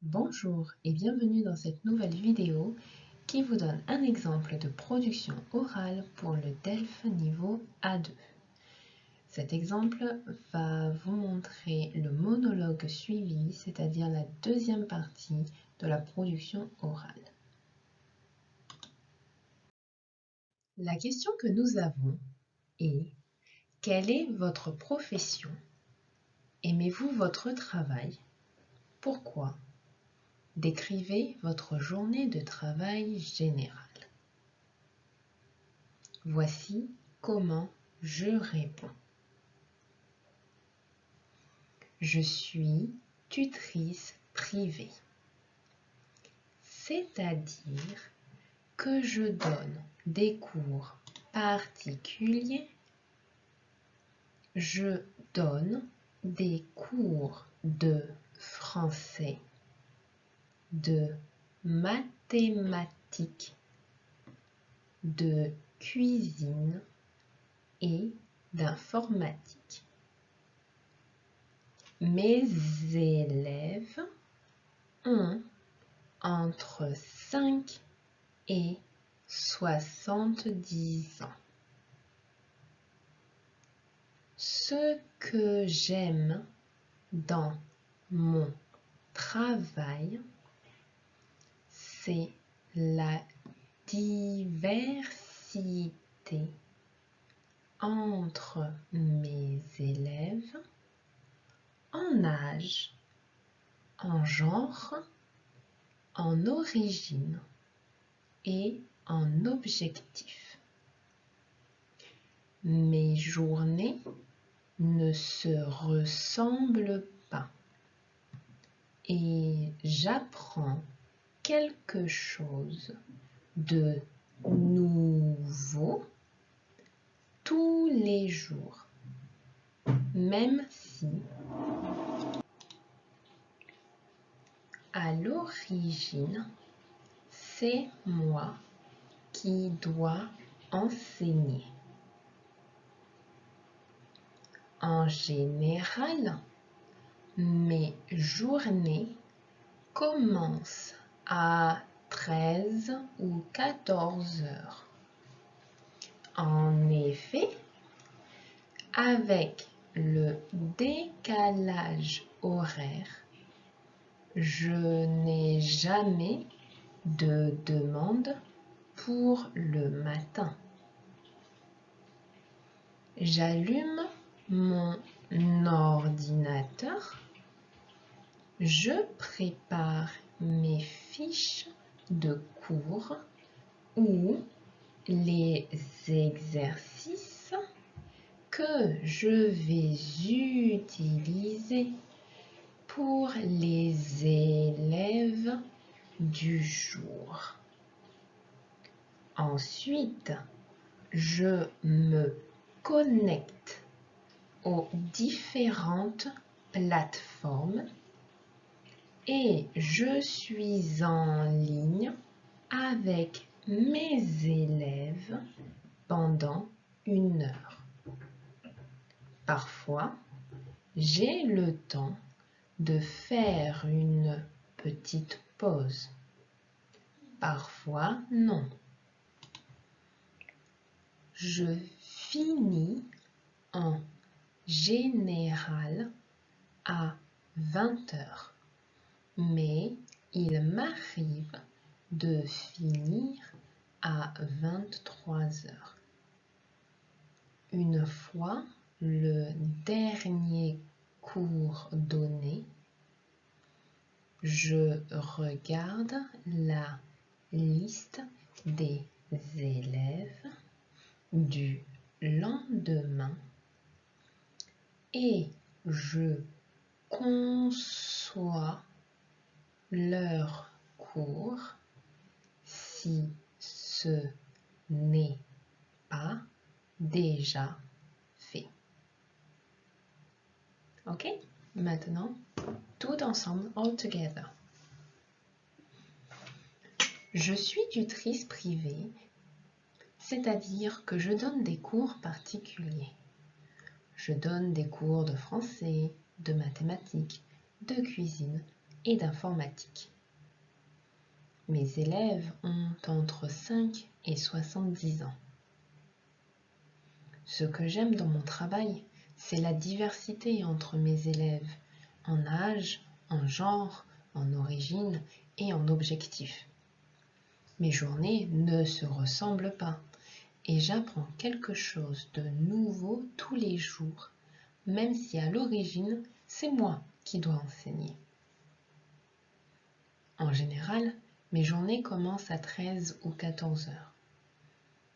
Bonjour et bienvenue dans cette nouvelle vidéo qui vous donne un exemple de production orale pour le DELF niveau A2. Cet exemple va vous montrer le monologue suivi, c'est-à-dire la deuxième partie de la production orale. La question que nous avons est: quelle est votre profession? Aimez-vous votre travail? Pourquoi? Décrivez votre journée de travail générale. Voici comment je réponds. Je suis tutrice privée, c'est-à-dire que je donne des cours particuliers. Je donne des cours de français, de mathématiques, de cuisine et d'informatique. Mes élèves ont entre 5 et 70 ans. Ce que j'aime dans mon travail, c'est la diversité entre mes élèves en âge, en genre, en origine et en objectif. Mes journées ne se ressemblent pas et j'apprends quelque chose de nouveau tous les jours, même si à l'origine, c'est moi qui dois enseigner. En général, mes journées commencent à 13 ou 14 heures. En effet, avec le décalage horaire, je n'ai jamais de demande pour le matin. J'allume mon ordinateur, je prépare mes fiches de cours ou les exercices que je vais utiliser pour les élèves du jour. Ensuite, je me connecte aux différentes plateformes et je suis en ligne avec mes élèves pendant 1 heure. Parfois, j'ai le temps de faire une petite pause. Parfois, non. Je finis en général à 20 heures, mais il m'arrive de finir à 23 heures. Une fois le dernier cours donné, je regarde la liste des élèves du lendemain et je conçois leur cours si ce n'est pas déjà fait. Ok? Maintenant, tout ensemble, all together. Je suis tutrice privée, c'est-à-dire que je donne des cours particuliers. Je donne des cours de français, de mathématiques, de cuisine et d'informatique. Mes élèves ont entre 5 et 70 ans. Ce que j'aime dans mon travail, c'est la diversité entre mes élèves, en âge, en genre, en origine et en objectif. Mes journées ne se ressemblent pas et j'apprends quelque chose de nouveau tous les jours, même si à l'origine, c'est moi qui dois enseigner. En général, mes journées commencent à 13 ou 14 heures.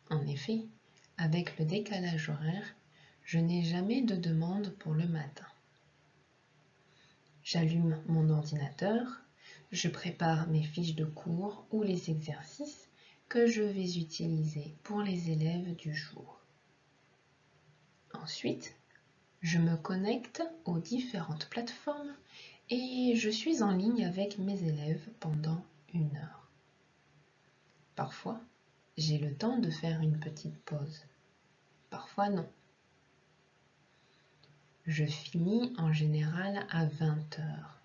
En effet, avec le décalage horaire, je n'ai jamais de demande pour le matin. J'allume mon ordinateur, je prépare mes fiches de cours ou les exercices que je vais utiliser pour les élèves du jour. Ensuite, je me connecte aux différentes plateformes et je suis en ligne avec mes élèves pendant 1 heure. Parfois, j'ai le temps de faire une petite pause. Parfois non. Je finis en général à 20 heures,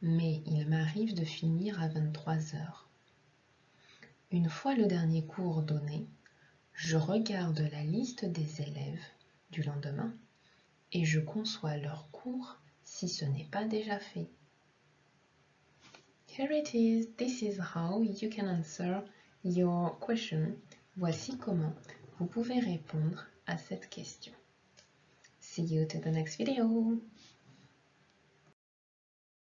mais il m'arrive de finir à 23 heures. Une fois le dernier cours donné, je regarde la liste des élèves du lendemain et je conçois leur cours si ce n'est pas déjà fait. Here it is. This is how you can answer your question. Voici comment vous pouvez répondre à cette question. See you to the next video.